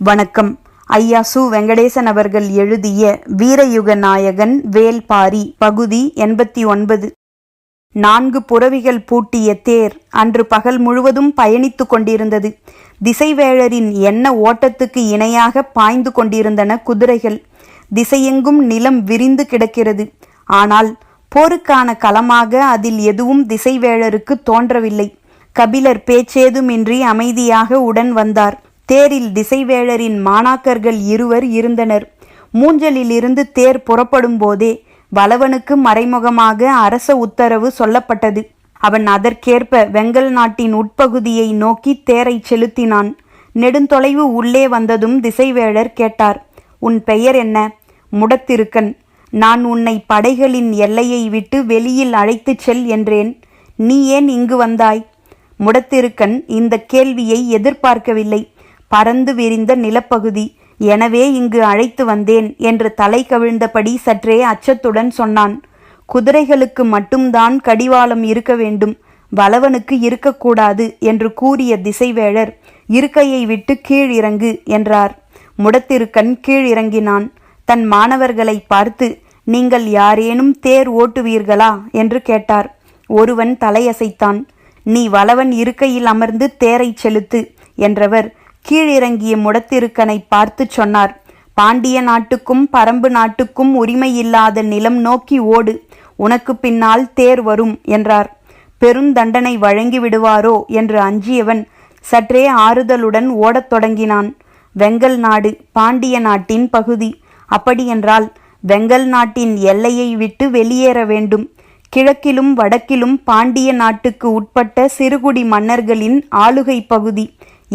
வணக்கம். ஐயா சு. வெங்கடேசன் அவர்கள் எழுதிய வீரயுக நாயகன் வேல்பாரி பகுதி 89. 4 புரவிகள் பூட்டிய தேர் அன்று பகல் முழுவதும் பயணித்து கொண்டிருந்தது. திசைவேழரின் எண்ண ஓட்டத்துக்கு இணையாக பாய்ந்து கொண்டிருந்தன குதிரைகள். திசையெங்கும் நிலம் விரிந்து கிடக்கிறது. ஆனால் போருக்கான களமாக அதில் எதுவும் திசைவேழருக்கு தோன்றவில்லை. கபிலர் பேச்சேதுமின்றி அமைதியாக உடன் வந்தார். தேரில் திசைவேழரின் மாணாக்கர்கள் 2 இருந்தனர். மூஞ்சலிலிருந்து தேர் புறப்படும் போதே வளவனுக்கு மறைமுகமாக அரச உத்தரவு சொல்லப்பட்டது. அவன் அதற்கேற்ப வெங்கல் நாட்டின் உட்பகுதியை நோக்கி தேரை செலுத்தினான். நெடுந்தொலைவு உள்ளே வந்ததும் திசைவேழர் கேட்டார், உன் பெயர் என்ன? முடத்திருக்கன். நான் உன்னை படைகளின் எல்லையை விட்டு வெளியில் அழைத்துச் செல் என்றேன். நீ ஏன் இங்கு வந்தாய்? முடத்திருக்கன் இந்த கேள்வியை எதிர்பார்க்கவில்லை. பறந்து விரிந்த நிலப்பகுதி, எனவே இங்கு அழைத்து வந்தேன் என்று தலை கவிழ்ந்தபடி சற்றே அச்சத்துடன் சொன்னான். குதிரைகளுக்கு மட்டும்தான் கடிவாளம் இருக்க வேண்டும், வளவனுக்கு இருக்கக்கூடாது என்று கூறிய திசைவேழர், இருக்கையை விட்டு கீழ் இறங்கு என்றார். முடத்திருக்கன் கீழ் இறங்கினான். தன் மாணவர்களை பார்த்து, நீங்கள் யாரேனும் தேர் ஓட்டுவீர்களா என்று கேட்டார். ஒருவன் தலையசைத்தான். நீ வளவன் இருக்கையில் அமர்ந்து தேரை செலுத்து என்றவர் கீழிறங்கிய முடத்திருக்கனை பார்த்து சொன்னார், பாண்டிய நாட்டுக்கும் பரம்பு நாட்டுக்கும் உரிமையில்லாத நிலம் நோக்கி ஓடு, உனக்கு பின்னால் தேர் வரும் என்றார். பெருந்தண்டனை வழங்கி விடுவாரோ என்று அஞ்சியவன் சற்றே ஆறுதலுடன் ஓடத் தொடங்கினான். வெங்கல் நாடு பாண்டிய நாட்டின் பகுதி. அப்படியென்றால் வெங்கல் நாட்டின் எல்லையை விட்டு வெளியேற வேண்டும். கிழக்கிலும் வடக்கிலும் பாண்டிய நாட்டுக்கு உட்பட்ட சிறுகுடி மன்னர்களின் ஆளுகை பகுதி.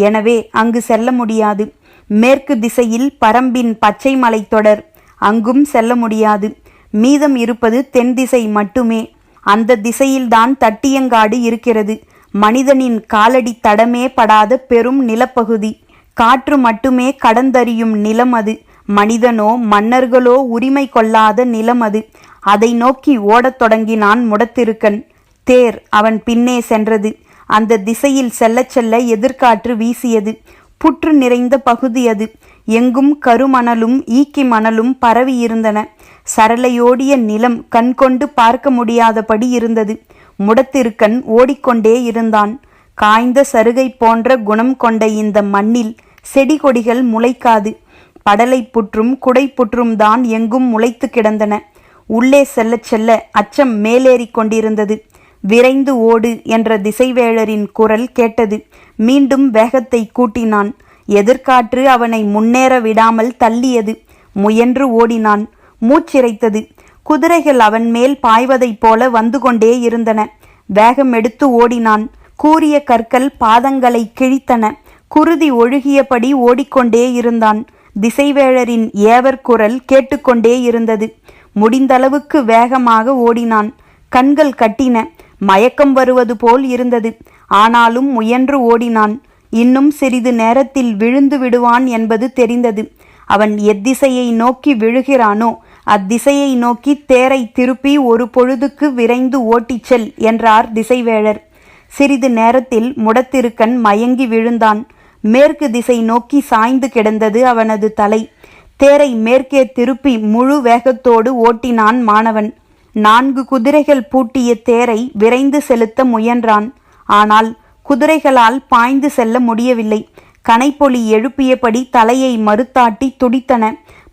எனவே அங்கு செல்ல முடியாது. மேற்கு திசையில் பரம்பின் பச்சை மலைத்தொடர், அங்கும் செல்ல முடியாது. மீதம் இருப்பது தென் திசை மட்டுமே. அந்த திசையில்தான் தட்டியங்காடு இருக்கிறது. மனிதனின் காலடி தடமே படாத பெரும் நிலப்பகுதி. காற்று மட்டுமே கடந்தறியும் நிலம் அது. மனிதனோ மன்னர்களோ உரிமை கொள்ளாத நிலம் அது. அதை நோக்கி ஓடத் தொடங்கினான் முடத்திருக்கன். தேர் அவன் பின்னே சென்றது. அந்த திசையில் செல்ல செல்ல எதிர்காற்று வீசியது. புற்று நிறைந்த பகுதி அது. எங்கும் கருமணலும் ஈக்கி மணலும் பரவி இருந்தன. சரளையோடிய நிலம் கண்கொண்டு பார்க்க முடியாதபடி இருந்தது. முடத்திருக்கன் ஓடிக்கொண்டே இருந்தான். காய்ந்த சருகை போன்ற குணம் கொண்ட இந்த மண்ணில் செடி கொடிகள் முளைக்காது. படலை புற்றும் குடை புற்றும் தான் எங்கும் முளைத்து கிடந்தன. உள்ளே செல்ல செல்ல அச்சம் மேலேறி கொண்டிருந்தது. விரைந்து ஓடு என்ற திசைவேழரின் குரல் கேட்டது. மீண்டும் வேகத்தை கூட்டினான். எதிர்காற்று அவனை முன்னேற விடாமல் தள்ளியது. முயன்று ஓடினான். மூச்சிறைத்தது. குதிரைகள் அவன் மேல் பாய்வதைப் போல வந்து கொண்டே இருந்தன. வேகம் எடுத்து ஓடினான். கூரிய கற்கள் பாதங்களை கிழித்தன. குருதி ஒழுகியபடி ஓடிக்கொண்டே இருந்தான். திசைவேழரின் ஏவர் குரல் கேட்டுக்கொண்டே இருந்தது. முடிந்தளவுக்கு வேகமாக ஓடினான். கண்கள் கட்டின. மயக்கம் வருவது போல் இருந்தது. ஆனாலும் முயன்று ஓடினான். இன்னும் சிறிது நேரத்தில் விழுந்து விடுவான் என்பது தெரிந்தது. அவன் எத்திசையை நோக்கி விழுகிறானோ அத்திசையை நோக்கி தேரை திருப்பி ஒரு பொழுதுக்கு விரைந்து ஓட்டிச் செல் என்றார் திசைவேழர். சிறிது நேரத்தில் முடத்திருக்கன் மயங்கி விழுந்தான். மேற்கு திசை நோக்கி சாய்ந்து கிடந்தது அவனது தலை. தேரை மேற்கே திருப்பி முழு வேகத்தோடு ஓட்டினான் மாணவன். 4 குதிரைகள் பூட்டிய தேரை விரைந்து செலுத்த முயன்றான். ஆனால் குதிரைகளால் பாய்ந்து செல்ல முடியவில்லை. கனைப்பொலி எழுப்பியபடி தலையை மறுத்தாட்டி துடித்தன.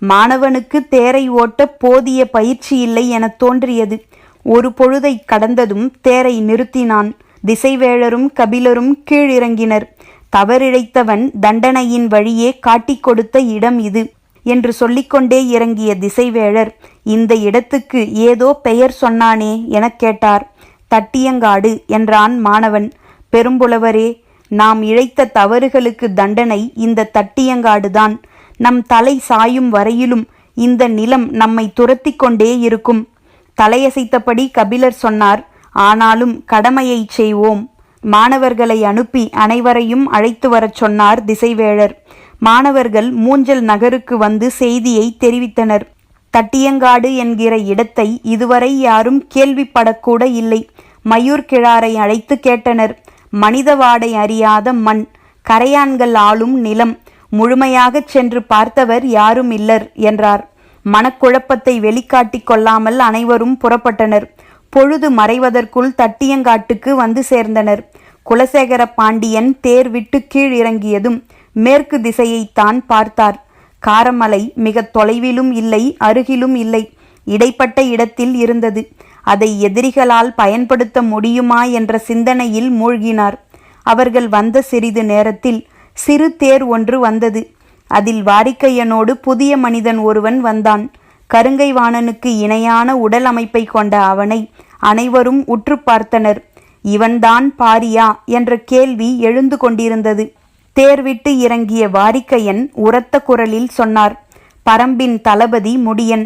மாணவனுக்கு தேரை ஓட்ட போதிய பயிற்சி இல்லை என தோன்றியது. ஒரு பொழுதை கடந்ததும் தேரை நிறுத்தினான். திசைவேழரும் கபிலரும் கீழிறங்கினர். தவறிழைத்தவன் தண்டனையின் வழியே காட்டிக் கொடுத்த இடம் இது என்று சொல்லிக்கொண்டே இறங்கிய திசைவேழர், இந்த இடத்துக்கு ஏதோ பெயர் சொன்னானே எனக் கேட்டார். தட்டியங்காடு என்றான் மாணவன். பெரும்புலவரே, நாம் இழைத்த தவறுகளுக்கு தண்டனை இந்த தட்டியங்காடுதான். நம் தலை சாயும் வரையிலும் இந்த நிலம் நம்மை துரத்தி கொண்டே இருக்கும். தலையசைத்தபடி கபிலர் சொன்னார். ஆனாலும் கடமையை செய்வோம். மாணவர்களை அனுப்பி அனைவரையும் அழைத்து வரச் சொன்னார் திசைவேழர். மாணவர்கள் மூஞ்சல் நகருக்கு வந்து செய்தியை தெரிவித்தனர். தட்டியங்காடு என்கிற இடத்தை இதுவரை யாரும் கேள்விப்படக்கூட இல்லை. மயூர் கிழாரை அழைத்து கேட்டனர். மனித வாடை அறியாத மண், கரையான்கள் ஆளும் நிலம், முழுமையாகச் சென்று பார்த்தவர் யாரும் இல்லர் என்றார். மனக்குழப்பத்தை வெளிக்காட்டிக் கொள்ளாமல் அனைவரும் புறப்பட்டனர். பொழுது மறைவதற்குள் தட்டியங்காட்டுக்கு வந்து சேர்ந்தனர். குலசேகர பாண்டியன் தேர் விட்டு கீழ் இறங்கியதும் மேற்கு திசையைத்தான் பார்த்தார். காரமலை மிக தொலைவிலும் இல்லை, அருகிலும் இல்லை, இடைப்பட்ட இடத்தில் இருந்தது. அதை எதிரிகளால் பயன்படுத்த முடியுமா என்ற சிந்தனையில் மூழ்கினார். அவர்கள் வந்த சிறிது நேரத்தில் சிறு தேர் ஒன்று வந்தது. அதில் வாரிக்கையனோடு புதிய மனிதன் ஒருவன் வந்தான். கருங்கைவாணனுக்கு இணையான உடல் அமைப்பை கொண்ட அவனை அனைவரும் உற்று பார்த்தனர். இவன்தான் பாரியா என்ற கேள்வி எழுந்து கொண்டிருந்தது. தேர் விட்டு இறங்கிய வாரிக்கையன் உரத்த குரலில் சொன்னார், பரம்பின் தளபதி முடியன்.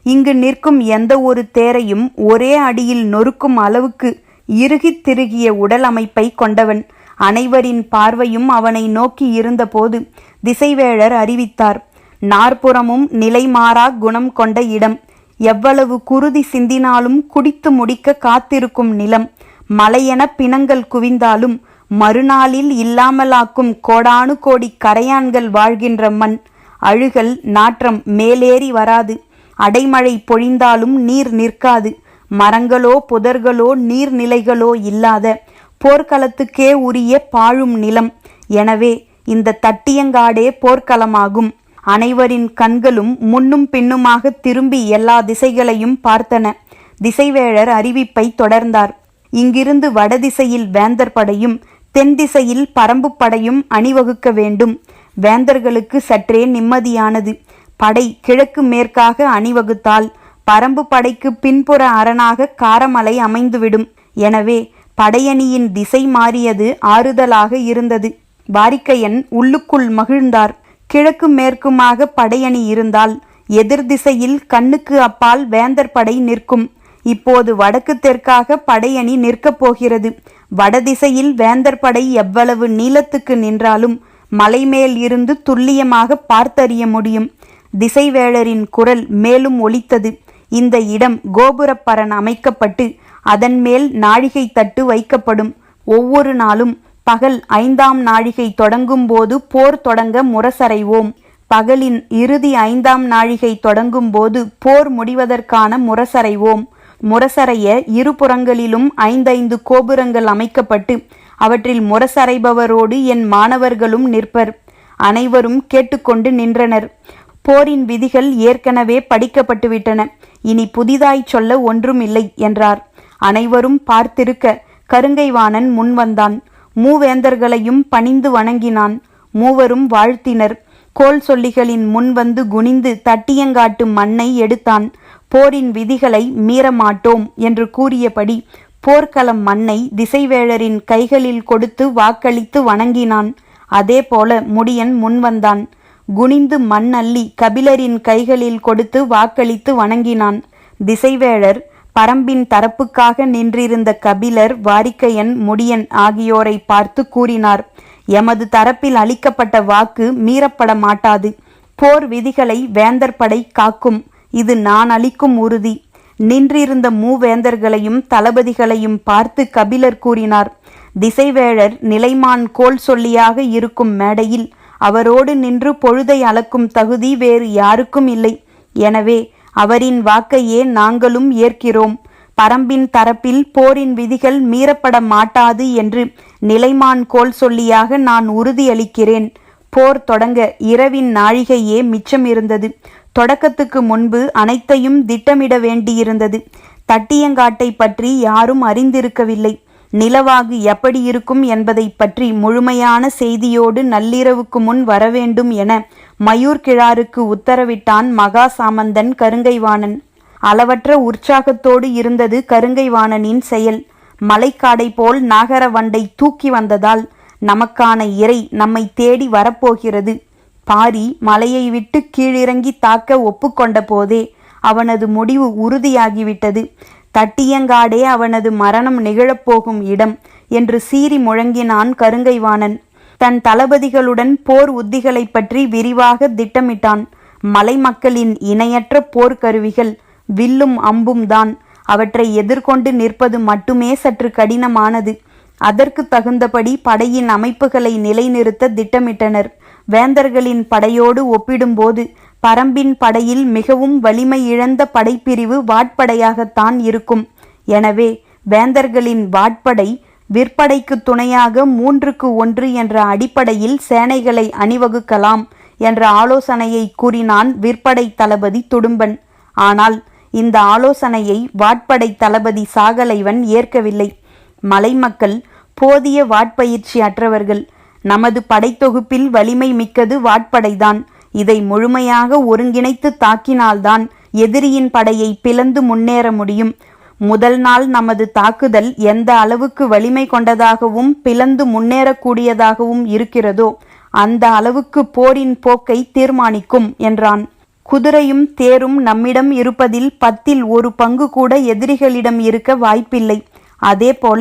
இங்கு நிற்கும் எந்த ஒரு தேரையும் ஒரே அடியில் நொறுக்கும் அளவுக்கு இறுகித் திருகிய உடல் அமைப்பை கொண்டவன். அனைவரின் பார்வையும் அவனை நோக்கி இருந்தபோது திசைவேழர் அறிவித்தார், நாற்புறமும் நிலைமாறா குணம் கொண்ட இடம், எவ்வளவு குருதி சிந்தினாலும் குடித்து முடிக்க காத்திருக்கும் நிலம், மலையென பிணங்கள் குவிந்தாலும் மறுநாளில் இல்லாமலாக்கும் கோடானு கோடி கரையான்கள் வாழ்கின்ற மண், அழுகல் நாற்றம் மேலேறி வராது, அடைமழை பொழிந்தாலும் நீர் நிற்காது, மரங்களோ புதர்களோ நீர்நிலைகளோ இல்லாத போர்க்களத்துக்கே உரிய பாழும் நிலம். எனவே இந்த தட்டியங்காடே போர்க்களமாகும். அனைவரின் கண்களும் முன்னும் பின்னுமாக திரும்பி எல்லா திசைகளையும் பார்த்தன. திசைவேழர் அறிவிப்பை தொடர்ந்தார். இங்கிருந்து வடதிசையில் வேந்தர் படையும் தென் திசையில் பரம்பு படையும் அணிவகுக்க வேண்டும். வேந்தர்களுக்கு சற்றே நிம்மதியானது. படை கிழக்கு மேற்காக அணிவகுத்தால் பரம்பு படைக்கு பின்புற அரணாக காரமலை அமைந்துவிடும். எனவே படையணியின் திசை மாறியது ஆறுதலாக இருந்தது. வாரிக்கையன் உள்ளுக்குள் மகிழ்ந்தார். கிழக்கு மேற்குமாக படையணி இருந்தால் எதிர் திசையில் கண்ணுக்கு அப்பால் வேந்தர் படை நிற்கும். இப்போது வடக்கு தெற்காக படையணி நிற்கப் போகிறது. வடதிசையில் வேந்தர் படை எவ்வளவு நீளத்துக்கு நின்றாலும் மலைமேல் இருந்து துல்லியமாக பார்த்தறிய முடியும். திசைவேளரின் குரல் மேலும் ஒலித்தது. இந்த இடம் கோபுரப்பரண் அமைக்கப்பட்டு அதன் மேல் நாழிகை தட்டு வைக்கப்படும். ஒவ்வொரு நாளும் பகல் 5ஆம் நாழிகை தொடங்கும் போது போர் தொடங்க முரசறைவோம். பகலின் இறுதி 5ஆம் நாழிகை தொடங்கும் போது போர் முடிவதற்கான முரசறைவோம். முரசறைய இருபுறங்களிலும் 5 கோபுரங்கள் அமைக்கப்பட்டு அவற்றில் முரசறைபவரோடு என் மாணவர்களும் நிற்பர். அனைவரும் கேட்டுக்கொண்டு நின்றனர். போரின் விதிகள் ஏற்கனவே படிக்கப்பட்டுவிட்டன. இனி புதிதாய் சொல்ல ஒன்றுமில்லை என்றார். அனைவரும் பார்த்திருக்க கருங்கைவாணன் முன்வந்தான். மூவேந்தர்களையும் பணிந்து வணங்கினான். மூவரும் வாழ்த்தினர். கோல் சொல்லிகளின் முன் வந்து குனிந்து தட்டியங்காட்டு மண்ணை எடுத்தான். போரின் விதிகளை மீறமாட்டோம் என்று கூறியபடி போர்க்களம் மண்ணை திசைவேழரின் கைகளில் கொடுத்து வாக்களித்து வணங்கினான். அதே போல முடியன் முன்வந்தான். குனிந்து மண் அள்ளி கபிலரின் கைகளில் கொடுத்து வாக்களித்து வணங்கினான். திசைவேழர் பரம்பின் தரப்புக்காக நின்றிருந்த கபிலர், வாரிக்கையன், முடியன் ஆகியோரை பார்த்து கூறினார், எமது தரப்பில் அளிக்கப்பட்ட வாக்கு மீறப்பட மாட்டாது. போர் விதிகளை வேந்தர் படை காக்கும். இது நான் அளிக்கும் உறுதி. நின்றிருந்த மூவேந்தர்களையும் தளபதிகளையும் பார்த்து கபிலர் கூறினார், திசைவேழர் நிலைமான் கோல் சொல்லியாக இருக்கும் மேடையில் அவரோடு நின்று பொழுதை அளக்கும் தகுதி வேறு யாருக்கும் இல்லை. எனவே அவரின் வாக்கையே நாங்களும் ஏற்கிறோம். பரம்பின் தரப்பில் போரின் விதிகள் மீறப்பட மாட்டாது என்று நிலைமான் கோல் சொல்லியாக நான் உறுதியளிக்கிறேன். போர் தொடங்க இரவின் நாழிகையே மிச்சம் இருந்தது. தொடக்கத்துக்கு முன்பு அனைத்தையும் திட்டமிட வேண்டியிருந்தது. தட்டியங்காட்டை பற்றி யாரும் அறிந்திருக்கவில்லை. நிலவாகு எப்படி இருக்கும் என்பதை பற்றி முழுமையான செய்தியோடு நள்ளிரவுக்கு முன் வரவேண்டும் என மயூர் கிழாருக்கு உத்தரவிட்டான் மகா சாமந்தன் கருங்கைவாணன். அளவற்ற உற்சாகத்தோடு இருந்தது கருங்கைவாணனின் செயல். மலைக்காடை போல் நாகரவண்டை தூக்கி வந்ததால் நமக்கான இறை நம்மை தேடி வரப்போகிறது. பாரி மலையை விட்டு கீழிறங்கி தாக்க ஒப்புக்கொண்ட போதே அவனது முடிவு உறுதியாகிவிட்டது. தட்டியங்காடே அவனது மரணம் நிகழப்போகும் இடம் என்று சீறி முழங்கினான் கருங்கைவாணன். தன் தளபதிகளுடன் போர் உத்திகளை பற்றி விரிவாக திட்டமிட்டான். மலை மக்களின் இணையற்ற போர்க்கருவிகள் வில்லும் அம்பும் தான். அவற்றை எதிர்கொண்டு நிற்பது மட்டுமே சற்று கடினமானது. அதற்கு தகுந்தபடி படையின் அமைப்புகளை நிலைநிறுத்த திட்டமிட்டனர். வேந்தர்களின் படையோடு ஒப்பிடும்போது பரம்பின் படையில் மிகவும் வலிமை இழந்த படைப்பிரிவு வாட்படையாகத்தான் இருக்கும். எனவே வேந்தர்களின் வாட்படை விற்படைக்கு துணையாக 3-1 என்ற அடிப்படையில் சேனைகளை அணிவகுக்கலாம் என்ற ஆலோசனையை கூறினான் விற்படை தளபதி துடும்பன். ஆனால் இந்த ஆலோசனையை வாட்படை தளபதி சாகலைவன் ஏற்கவில்லை. மலைமக்கள் போதிய வாட்பயிற்சி அற்றவர்கள். நமது படைத்தொகுப்பில் வலிமை மிக்கது வாட்படைதான். இதை முழுமையாக ஒருங்கிணைத்து தாக்கினால்தான் எதிரியின் படையை பிளந்து முன்னேற முடியும். முதல் நாள் நமது தாக்குதல் எந்த அளவுக்கு வலிமை கொண்டதாகவும் பிளந்து முன்னேறக்கூடியதாகவும் இருக்கிறதோ அந்த அளவுக்கு போரின் போக்கை தீர்மானிக்கும் என்றான். குதிரையும் தேரும் நம்மிடம் இருப்பதில் 10 பங்கு கூட எதிரிகளிடம் இருக்க வாய்ப்பில்லை. அதேபோல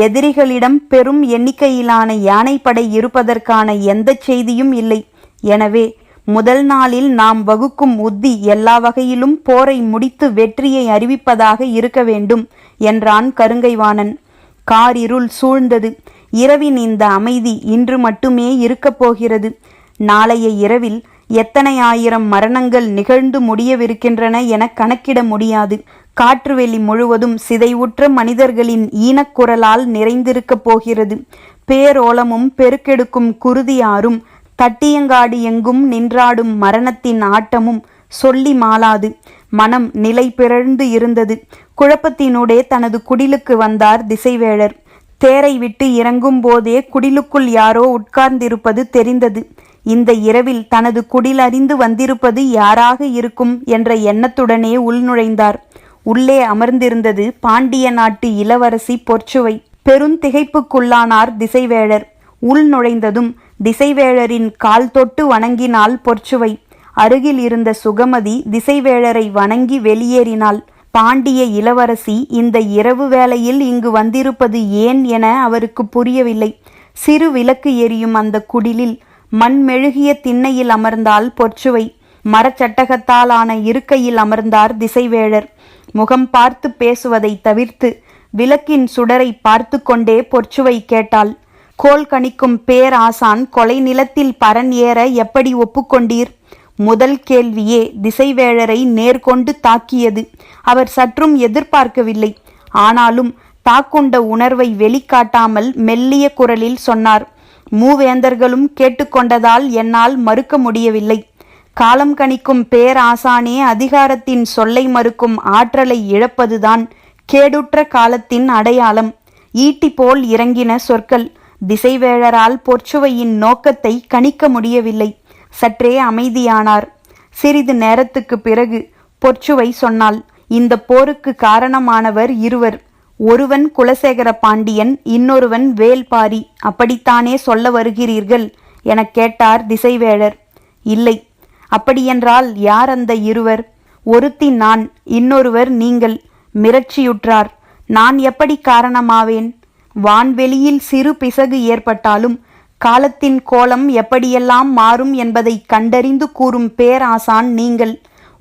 எதிரிகளிடம் பெரும் எண்ணிக்கையிலான யானைப்படை இருப்பதற்கான எந்த செய்தியும் இல்லை. எனவே முதல் நாளில் நாம் வகுக்கும் உத்தி எல்லா வகையிலும் போரை முடித்து வெற்றியை அறிவிப்பதாக இருக்க வேண்டும் என்றான் கருங்கைவாணன். காரிருள் சூழ்ந்தது. இரவின் இந்த அமைதி இன்று மட்டுமே இருக்கப் போகிறது. நாளைய இரவில் எத்தனை ஆயிரம் மரணங்கள் நிகழ்ந்து முடியவிருக்கின்றன என கணக்கிட முடியாது. காற்றுவெளி முழுவதும் சிதைவுற்ற மனிதர்களின் ஈனக்குரலால் நிறைந்திருக்கப் போகிறது. பேரோலமும் பெருக்கெடுக்கும் குருதியாரும் தட்டியங்காடு எங்கும் நின்றாடும் மரணத்தின் ஆட்டமும் சொல்லி மாளாது. மனம் நிலை பிறழ்ந்து இருந்தது. குழப்பத்தினூடே தனது குடிலுக்கு வந்தார் திசைவேழர். தேரை விட்டு இறங்கும் போதே குடிலுக்குள் யாரோ உட்கார்ந்திருப்பது தெரிந்தது. இந்த இரவில் தனது குடில் அறிந்து வந்திருப்பது யாராக இருக்கும் என்ற எண்ணத்துடனே உள்நுழைந்தார். உள்ளே அமர்ந்திருந்தது பாண்டிய நாட்டு இளவரசி பொற்சுவை. பெருந்திகைப்புக்குள்ளானார் திசைவேழர். உள் நுழைந்ததும் திசைவேழரின் கால் தொட்டு வணங்கினாள் பொற்சுவை. அருகில் இருந்த சுகமதி திசைவேழரை வணங்கி வெளியேறினாள். பாண்டிய இளவரசி இந்த இரவு வேளையில் இங்கு வந்திருப்பது ஏன் என அவருக்கு புரியவில்லை. சிறு விளக்கு எரியும் அந்த குடிலில் மண்மெழுகிய திண்ணையில் அமர்ந்தாள் பொற்சுவை. மரச்சட்டகத்தால் ஆன இருக்கையில் அமர்ந்தார் திசைவேழர். முகம் பார்த்து பேசுவதை தவிர்த்து விளக்கின் சுடரை பார்த்து கொண்டே பொற்சுவை கேட்டாள். கோல் கணிக்கும் பேராசான் கொலை நிலத்தில் பரன் ஏற எப்படி ஒப்புக்கொண்டீர்? முதல் கேள்வியே திசைவேழரை நேர்கொண்டு தாக்கியது. அவர் சற்றும் எதிர்பார்க்கவில்லை. ஆனாலும் தாக்குண்ட உணர்வை வெளிக்காட்டாமல் மெல்லிய குரலில் சொன்னார். மூவேந்தர்களும் கேட்டுக்கொண்டதால் என்னால் மறுக்க முடியவில்லை. காலம் கணிக்கும் பேராசானே அதிகாரத்தின் சொல்லை மறுக்கும் ஆற்றலை இழப்பதுதான் கேடுற்ற காலத்தின் அடையாளம். ஈட்டி போல் இறங்கின சொற்கள். திசைவேழரால் பொற்சுவையின் நோக்கத்தை கணிக்க முடியவில்லை. சற்றே அமைதியானார். சிறிது நேரத்துக்கு பிறகு பொற்சுவை சொன்னாள். இந்த போருக்கு காரணமானவர் இருவர். ஒருவன் குலசேகர பாண்டியன், இன்னொருவன் வேல்பாரி. அப்படித்தானே சொல்ல வருகிறீர்கள் என கேட்டார் திசைவேழர். இல்லை. அப்படியென்றால் யார் அந்த இருவர்? ஒருத்தி நான், இன்னொருவர் நீங்கள். மிரட்சியுற்றார். நான் எப்படி காரணமாவேன்? வான்வெளியில் சிறு பிசகு ஏற்பட்டாலும் காலத்தின் கோலம் எப்படியெல்லாம் மாறும் என்பதை கண்டறிந்து கூறும் பேராசான் நீங்கள்.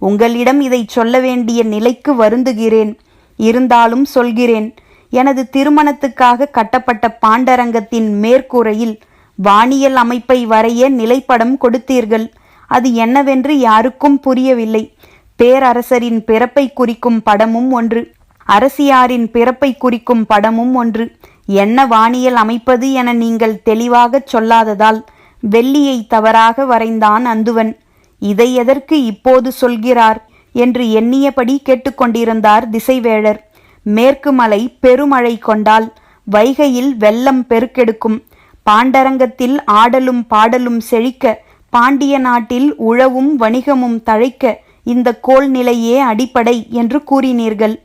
உங்களிடம் இதை சொல்ல வேண்டிய நிலைக்கு வருந்துகிறேன். இருந்தாலும் சொல்கிறேன். எனது திருமணத்துக்காக கட்டப்பட்ட பாண்டரங்கத்தின் மேற்கூரையில் வானியல் அமைப்பை வரைய நிலைப்படம் கொடுத்தீர்கள். அது என்னவென்று யாருக்கும் புரியவில்லை. பேரரசரின் பிறப்பை குறிக்கும் படமும் ஒன்று, அரசியாரின் பிறப்பை குறிக்கும் படமும் ஒன்று. என்ன வானியல் அமைப்பது என நீங்கள் தெளிவாகச் சொல்லாததால் வெள்ளியை தவறாக வரைந்தான் அந்துவன். இதை எதற்கு இப்போது சொல்கிறார் என்று எண்ணியபடி கேட்டுக்கொண்டிருந்தார் திசைவேழர். மேற்கு மலை பெருமழை கொண்டால் வைகையில் வெள்ளம் பெருக்கெடுக்கும். பாண்டரங்கத்தில் ஆடலும் பாடலும் செழிக்க, பாண்டிய நாட்டில் உழவும் வணிகமும் தழைக்க இந்த கோல் நிலையே அடிப்படை என்று கூறினீர்கள்.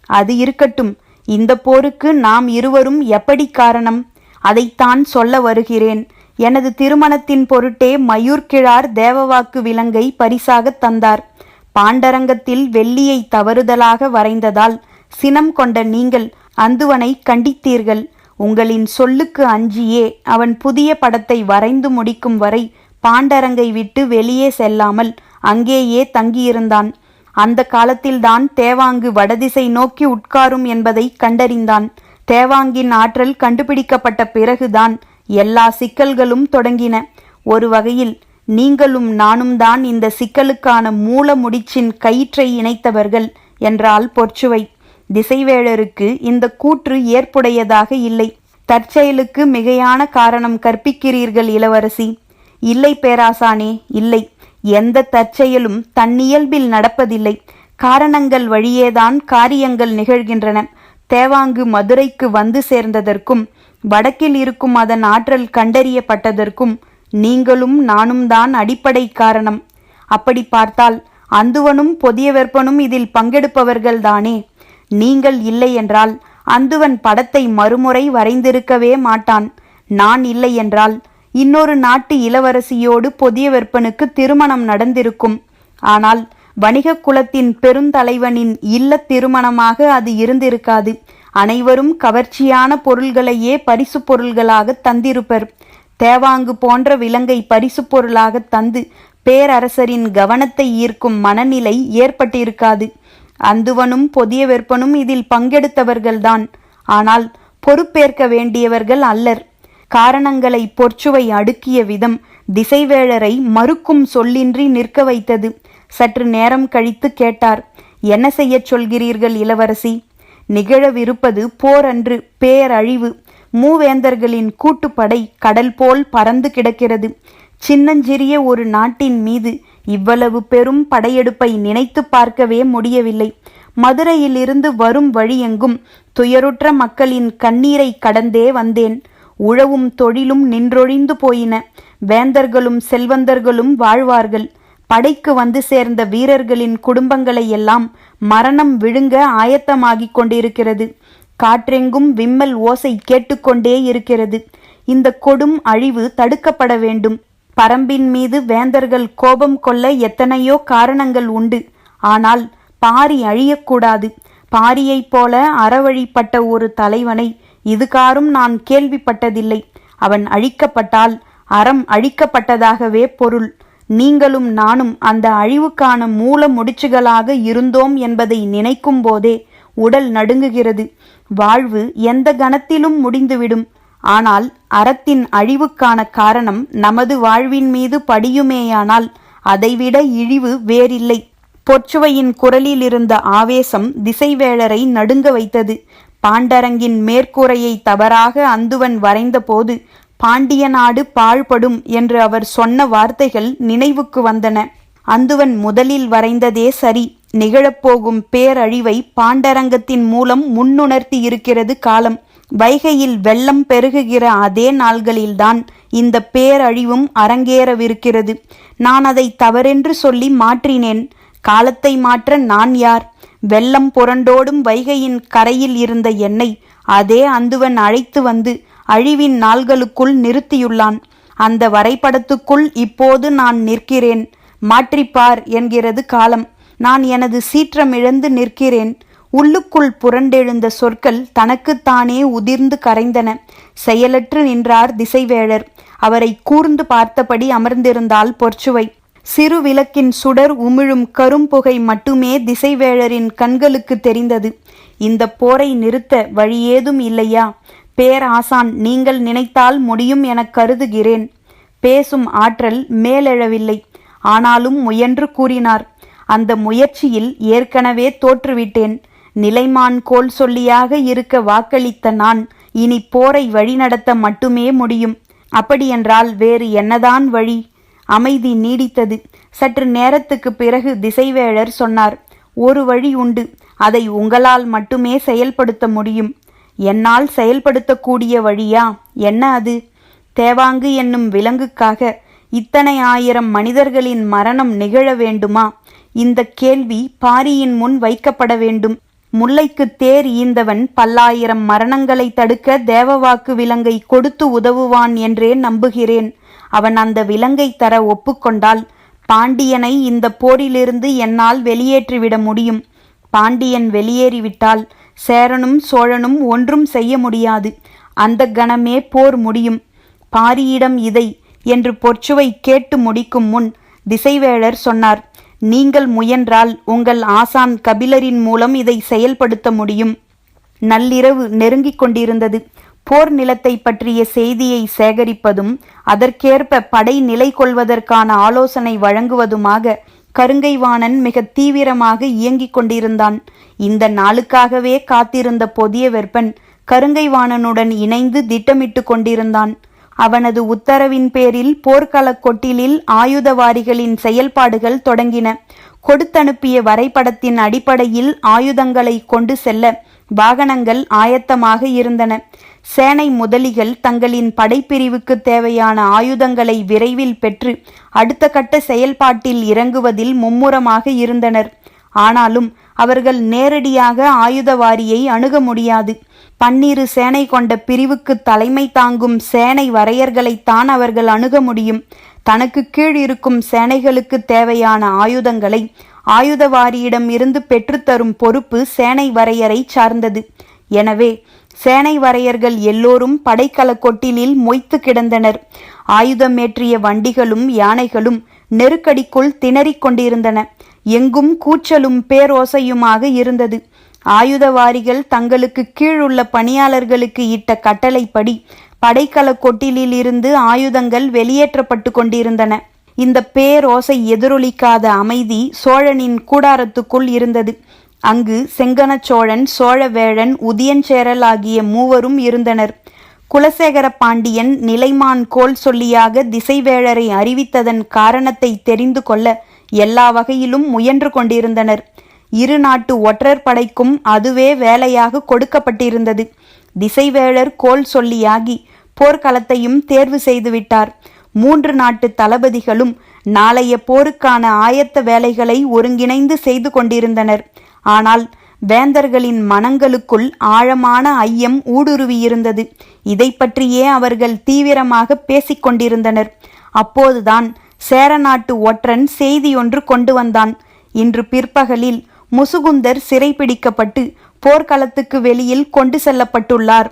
அது இருக்கட்டும். இந்த போருக்கு நாம் இருவரும் எப்படி காரணம்? அதைத்தான் சொல்ல வருகிறேன். எனது திருமணத்தின் பொருட்டே மயூர்கிழார் தேவவாக்கு விலங்கை பரிசாக தந்தார். பாண்டரங்கத்தில் வெள்ளியை தவறுதலாக வரைந்ததால் சினம் கொண்ட நீங்கள் அந்துவனை கண்டித்தீர்கள். உங்களின் சொல்லுக்கு அஞ்சியே அவன் புதிய படத்தை வரைந்து முடிக்கும் வரை பாண்டரங்கை விட்டு வெளியே செல்லாமல் அங்கேயே தங்கியிருந்தான். அந்த காலத்தில்தான் தேவாங்கு வடதிசை நோக்கி உட்காரும் என்பதை கண்டறிந்தான். தேவாங்கின் ஆற்றல் கண்டுபிடிக்கப்பட்ட பிறகுதான் எல்லா சிக்கல்களும் தொடங்கின. ஒரு வகையில் நீங்களும் நானும் தான் இந்த சிக்கலுக்கான மூல முடிச்சின் கயிற்றை இணைத்தவர்கள் என்றால் பொற்சுவை. திசைவேழருக்கு இந்த கூற்று ஏற்புடையதாக இல்லை. தற்செயலுக்கு மிகையான காரணம் கற்பிக்கிறீர்கள் இளவரசி. இல்லை பேராசானே, இல்லை. எந்த தற்செயலும் தன்னியல்பில் நடப்பதில்லை. காரணங்கள் வழியேதான் காரியங்கள் நிகழ்கின்றன. தேவாங்கு மதுரைக்கு வந்து சேர்ந்ததற்கும் வடக்கில் இருக்கும் அதன் ஆற்றல் கண்டறியப்பட்டதற்கும் நீங்களும் நானும் தான் அடிப்படை காரணம். அப்படி பார்த்தால் அந்துவனும் பொதியவெற்பனும் இதில் பங்கெடுப்பவர்கள்தானே. நீங்கள் இல்லை என்றால் அந்துவன் படத்தை மறுமுறை வரைந்திருக்கவே மாட்டான். நான் இல்லை என்றால் இன்னொரு நாட்டு இளவரசியோடு பொதியவெற்பனுக்கு திருமணம் நடந்திருக்கும். ஆனால் வணிக குலத்தின் பெருந்தலைவனின் இல்ல திருமணமாக அது இருந்திருக்காது. அனைவரும் கவர்ச்சியான பொருள்களையே பரிசு பொருள்களாக தந்திருப்பர். தேவாங்கு போன்ற விலங்கை பரிசு பொருளாக தந்து பேரரசரின் கவனத்தை ஈர்க்கும் மனநிலை ஏற்பட்டிருக்காது. அந்துவனும் பொதியவெற்பனும் இதில் பங்கெடுத்தவர்கள்தான். ஆனால் பொறுப்பேற்க வேண்டியவர்கள் அல்லர். காரணங்களை பொற்சுவை அடுக்கிய விதம் திசைவேழரை மறுக்கும் சொல்லின்றி நிற்க வைத்தது. சற்று நேரம் கழித்து கேட்டார். என்ன செய்யச் சொல்கிறீர்கள் இளவரசி? நிகழவிருப்பது போர் அன்று, பேரழிவு. மூவேந்தர்களின் கூட்டுப்படை கடல் போல் பறந்து கிடக்கிறது. சின்னஞ்சிறிய ஒரு நாட்டின் மீது இவ்வளவு பெரும் படையெடுப்பை நினைத்து பார்க்கவே முடியவில்லை. மதுரையிலிருந்து வரும் வழியெங்கும் துயருற்ற மக்களின் கண்ணீரை கடந்தே வந்தேன். உழவும் தொழிலும் நின்றொழிந்து போயின. வேந்தர்களும் செல்வந்தர்களும் வாழ்வார்கள். படைக்கு வந்து சேர்ந்த வீரர்களின் குடும்பங்களை எல்லாம் மரணம் விழுங்க ஆயத்தமாகிக் கொண்டிருக்கிறது. காற்றெங்கும் விம்மல் ஓசை கேட்டுக்கொண்டே இருக்கிறது. இந்த கொடும் அழிவு தடுக்கப்பட வேண்டும். பரம்பின் மீது வேந்தர்கள் கோபம் கொள்ள எத்தனையோ காரணங்கள் உண்டு. ஆனால் பாரி அழியக்கூடாது. பாரியைப் போல அறவழிப்பட்ட ஒரு தலைவனை இதுகாரும் நான் கேள்விப்பட்டதில்லை. அவன் அழிக்கப்பட்டால் அறம் அழிக்கப்பட்டதாகவே பொருள். நீங்களும் நானும் அந்த அழிவுக்கான மூல முடிச்சுகளாக இருந்தோம் என்பதை நினைக்கும் போதே உடல் நடுங்குகிறது. வாழ்வு எந்த கணத்திலும் முடிந்துவிடும். ஆனால் அறத்தின் அழிவுக்கான காரணம் நமது வாழ்வின் மீது படியுமேயானால் அதைவிட இழிவு வேறில்லை. பொற்சுவையின் குரலில் இருந்த ஆவேசம் திசைவேழரை நடுங்க வைத்தது. பாண்டரங்கின் மேற்கூரையை தவறாக அந்துவன் வரைந்த போது பாண்டிய நாடு பாழ்படும் என்று அவர் சொன்ன வார்த்தைகள் நினைவுக்கு வந்தன. அந்துவன் முதலில் வரைந்ததே சரி. நிகழப்போகும் பேரழிவை பாண்டரங்கத்தின் மூலம் முன்னுணர்த்தி இருக்கிறது காலம். வைகையில் வெள்ளம் பெருகுகிற அதே நாள்களில்தான் இந்த பேரழிவும் அரங்கேறவிருக்கிறது. நான் அதை தவறென்று சொல்லி மாற்றினேன். காலத்தை மாற்ற நான் யார்? வெள்ளம் புரண்டோடும் வைகையின் கரையில் இருந்த என்னை அதே அந்துவன் அழைத்து வந்து அழிவின் நாள்களுக்குள் நிறுத்தியுள்ளான். அந்த வரைபடத்துக்குள் இப்போது நான் நிற்கிறேன். மாற்றிப்பார் என்கிறது காலம். நான் எனது சீற்றமிழந்து நிற்கிறேன். உள்ளுக்குள் புரண்டெழுந்த சொற்கள் தனக்குத்தானே உதிர்ந்து கரைந்தன. செயலற்று நின்றார் திசைவேழர். அவரை கூர்ந்து பார்த்தபடி அமர்ந்திருந்தாள் பொற்சுவை. சிறு விளக்கின் சுடர் உமிழும் கரும்புகை மட்டுமே திசைவேழரின் கண்களுக்கு தெரிந்தது. இந்த போரை நிறுத்த வழியேதும் இல்லையா? பேராசான், நீங்கள் நினைத்தால் முடியும் என கருதுகிறேன். பேசும் ஆற்றல் மேலெழவில்லை. ஆனாலும் முயன்று கூறினார். அந்த முயற்சியில் ஏற்கனவே தோற்றுவிட்டேன். நிலைமான் கோல் சொல்லியாக இருக்க வாக்களித்த நான் இனி போரை வழிநடத்த மட்டுமே முடியும். அப்படியென்றால் வேறு என்னதான் வழி? அமைதி நீடித்தது. சற்று நேரத்துக்கு பிறகு திசைவேழர் சொன்னார். ஒரு வழி உண்டு. அதை உங்களால் மட்டுமே செயல்படுத்த முடியும். என்னால் செயல்படுத்தக்கூடிய வழியா? என்ன அது? தேவாங்கு என்னும் விலங்குக்காக இத்தனை ஆயிரம் மனிதர்களின் மரணம் நிகழ வேண்டுமா? இந்த கேள்வி பாரியின் முன் வைக்கப்பட வேண்டும். முல்லைக்கு தேர் ஈந்தவன் பல்லாயிரம் மரணங்களை தடுக்க தேவவாக்கு விலங்கை கொடுத்து உதவுவான் என்றே நம்புகிறேன். அவன் அந்த விலங்கை தர ஒப்புக்கொண்டால் பாண்டியனை இந்த போரிலிருந்து என்னால் வெளியேற்றிவிட முடியும். பாண்டியன் வெளியேறிவிட்டால் சேரனும் சோழனும் ஒன்றும் செய்ய முடியாது. அந்த கணமே போர் முடியும். பாரியிடம் இதை என்று பொற்சுவை கேட்டு முடிக்கும் முன் திசைவேழர் சொன்னார். நீங்கள் முயன்றால் உங்கள் ஆசான் கபிலரின் மூலம் இதை செயல்படுத்த முடியும். நள்ளிரவு நெருங்கிக் கொண்டிருந்தது. போர் நிலத்தை பற்றிய செய்தியை சேகரிப்பதும் அதற்கேற்ப படை நிலை கொள்வதற்கான ஆலோசனை வழங்குவதுமாக கருங்கைவாணன் மிக தீவிரமாக இயங்கிக் கொண்டிருந்தான். இந்த நாளுக்காகவே காத்திருந்த பொதியவெற்பன் கருங்கைவாணனுடன் இணைந்து திட்டமிட்டு கொண்டிருந்தான். அவனது உத்தரவின் பேரில் போர்க்களக் கொட்டிலில் ஆயுதவாரிகளின் செயல்பாடுகள் தொடங்கின. கொடுத்தனுப்பிய வரைபடத்தின் அடிப்படையில் ஆயுதங்களை கொண்டு செல்ல வாகனங்கள் ஆயத்தமாக இருந்தன. சேனை முதலிகள் தங்களின் படைப்பிரிவுக்கு தேவையான ஆயுதங்களை விரைவில் பெற்று அடுத்த கட்ட செயல்பாட்டில் இறங்குவதில் மும்முரமாக இருந்தனர். ஆனாலும் அவர்கள் நேரடியாக ஆயுதவாரியை அணுக முடியாது. 12 சேனை கொண்ட பிரிவுக்கு தலைமை தாங்கும் சேனை வரையர்களைத்தான் அவர்கள் அணுக முடியும். தனக்கு கீழ் இருக்கும் சேனைகளுக்கு தேவையான ஆயுதங்களை ஆயுதவாரியிடம் இருந்து பெற்றுத்தரும் பொறுப்பு சேனை வரையரை சார்ந்தது. எனவே சேனை வரையர்கள் எல்லோரும் படைக்கல கொட்டிலில் மொய்த்து கிடந்தனர். ஆயுதமேற்றிய வண்டிகளும் யானைகளும் நெருக்கடிக்குள் திணறிக் கொண்டிருந்தன. எங்கும் கூச்சலும் பேரோசையுமாக இருந்தது. ஆயுதவாரிகள் தங்களுக்கு கீழுள்ள பணியாளர்களுக்கு இட்ட கட்டளைப்படி படைக்கல கொட்டிலில் இருந்து ஆயுதங்கள் வெளியேற்றப்பட்டு கொண்டிருந்தன. இந்த பேரோசை எதிரொலிக்காத அமைதி சோழனின் கூடாரத்துக்குள் இருந்தது. அங்கு செங்கன சோழன், சோழவேழன், உதியஞ்சேரல் ஆகிய மூவரும் இருந்தனர். குலசேகர பாண்டியன் நிலைமான் கோல் சொல்லியாக திசைவேழரை அறிவித்ததன் காரணத்தை தெரிந்து கொள்ள எல்லா வகையிலும் முயன்று கொண்டிருந்தனர். இரு நாட்டு ஒற்றர் படைக்கும் அதுவே வேலையாக கொடுக்கப்பட்டிருந்தது. திசைவேழர் கோல் சொல்லியாகி போர்க்களத்தையும் தேர்வு செய்துவிட்டார். 3 நாட்டு தளபதிகளும் நாளைய போருக்கான ஆயத்த வேலைகளை ஒருங்கிணைந்து செய்து கொண்டிருந்தனர். ஆனால் வேந்தர்களின் மனங்களுக்குள் ஆழமான ஐயம் ஊடுருவியிருந்தது. இதை பற்றியே அவர்கள் தீவிரமாக பேசிக்கொண்டிருந்தனர். அப்போதுதான் சேர நாட்டு ஒற்றன் செய்தி ஒன்று கொண்டு வந்தான். இன்று பிற்பகலில் முசுகுந்தர் சிறைப்பிடிக்கப்பட்டு போர்க்களத்துக்கு வெளியில் கொண்டு செல்லப்பட்டுள்ளார்.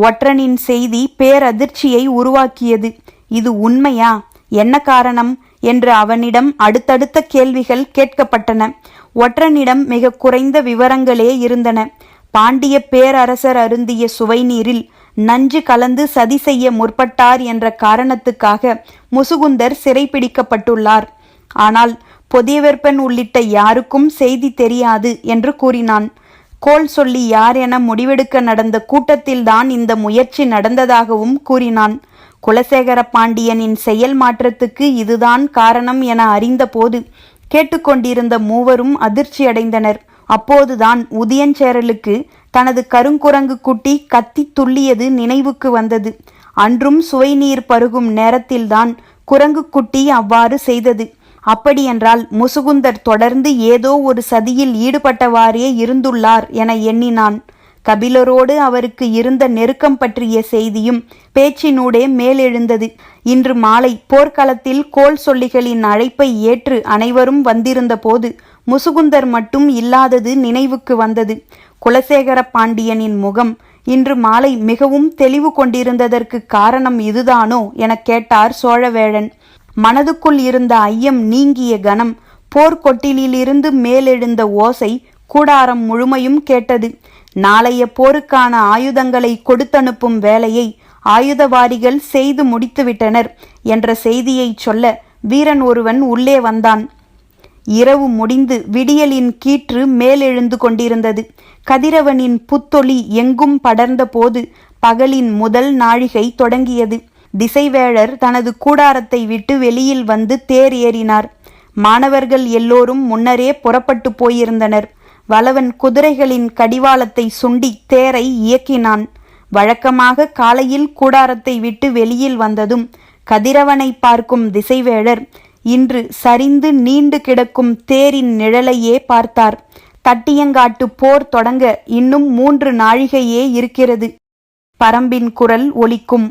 ஒற்றனின் செய்தி பேரதிர்ச்சியை உருவாக்கியது. இது உண்மையா? என்ன காரணம் என்று அவனிடம் அடுத்தடுத்த கேள்விகள் கேட்கப்பட்டன. ஒற்றனிடம் மிக குறைந்த விவரங்களே இருந்தன. பாண்டிய பேரரசர் அருந்திய சுவைநீரில் நஞ்சு கலந்து சதி செய்ய முற்பட்டார் என்ற காரணத்துக்காக முசுகுந்தர் சிறைப்பிடிக்கப்பட்டுள்ளார். ஆனால் பொதியவெற்பன் உள்ளிட்ட யாருக்கும் செய்தி தெரியாது என்று கூறினான். கோல் சொல்லி யார் என முடிவெடுக்க நடந்த கூட்டத்தில்தான் இந்த முயற்சி நடந்ததாகவும் கூறினான். குலசேகர பாண்டியனின் செயல் மாற்றத்துக்கு இதுதான் காரணம் என அறிந்தபோது கேட்டுக்கொண்டிருந்த மூவரும் அதிர்ச்சியடைந்தனர். அப்போதுதான் உதியஞ்சேரலுக்கு தனது கருங்குரங்கு குட்டி கத்தி துள்ளியது நினைவுக்கு வந்தது. அன்றும் சுவைநீர் பருகும் நேரத்தில்தான் குரங்கு குட்டி அவ்வாறு செய்தது. அப்படியென்றால் முசுகுந்தர் தொடர்ந்து ஏதோ ஒரு சதியில் ஈடுபட்டவாறே இருந்துள்ளார் என எண்ணினான். கபிலரோடு அவருக்கு இருந்த நெருக்கம் பற்றிய செய்தியும் பேச்சினூடே மேலெழுந்தது. இன்று மாலை போர்க்களத்தில் கோல் சொல்லிகளின் அழைப்பை ஏற்று அனைவரும் வந்திருந்த போது முசுகுந்தர் மட்டும் இல்லாதது நினைவுக்கு வந்தது. குலசேகர பாண்டியனின் முகம் இன்று மாலை மிகவும் தெளிவு கொண்டிருந்ததற்கு காரணம் இதுதானோ என கேட்டார் சோழவேழன். மனதுக்குள் இருந்த ஐயம் நீங்கிய கணம் போர்க்கொட்டிலிருந்து மேலெழுந்த ஓசை கூடாரம் முழுமையும் கேட்டது. நாளைய போருக்கான ஆயுதங்களை கொடுத்தனுப்பும் வேலையை ஆயுதவாரிகள் செய்து முடித்துவிட்டனர் என்ற செய்தியை சொல்ல வீரன் ஒருவன் உள்ளே வந்தான். இரவு முடிந்து விடியலின் கீற்று மேலெழுந்து கொண்டிருந்தது. கதிரவனின் புத்தொளி எங்கும் படர்ந்த போது பகலின் முதல் நாழிகை தொடங்கியது. திசைவேழர் தனது கூடாரத்தை விட்டு வெளியில் வந்து தேர் ஏறினார். மாணவர்கள் எல்லோரும் முன்னரே புறப்பட்டு போயிருந்தனர். வளவன் குதிரைகளின் கடிவாளத்தை சுண்டி தேரை இயக்கினான். வழக்கமாக காலையில் கூடாரத்தை விட்டு வெளியில் வந்ததும் கதிரவனை பார்க்கும் திசைவேழர் இன்று சரிந்து நீண்டு கிடக்கும் தேரின் நிழலையே பார்த்தார். தட்டியங்காட்டு போர் தொடங்க இன்னும் 3 நாழிகையே இருக்கிறது. பரம்பின் குரல் ஒலிக்கும்.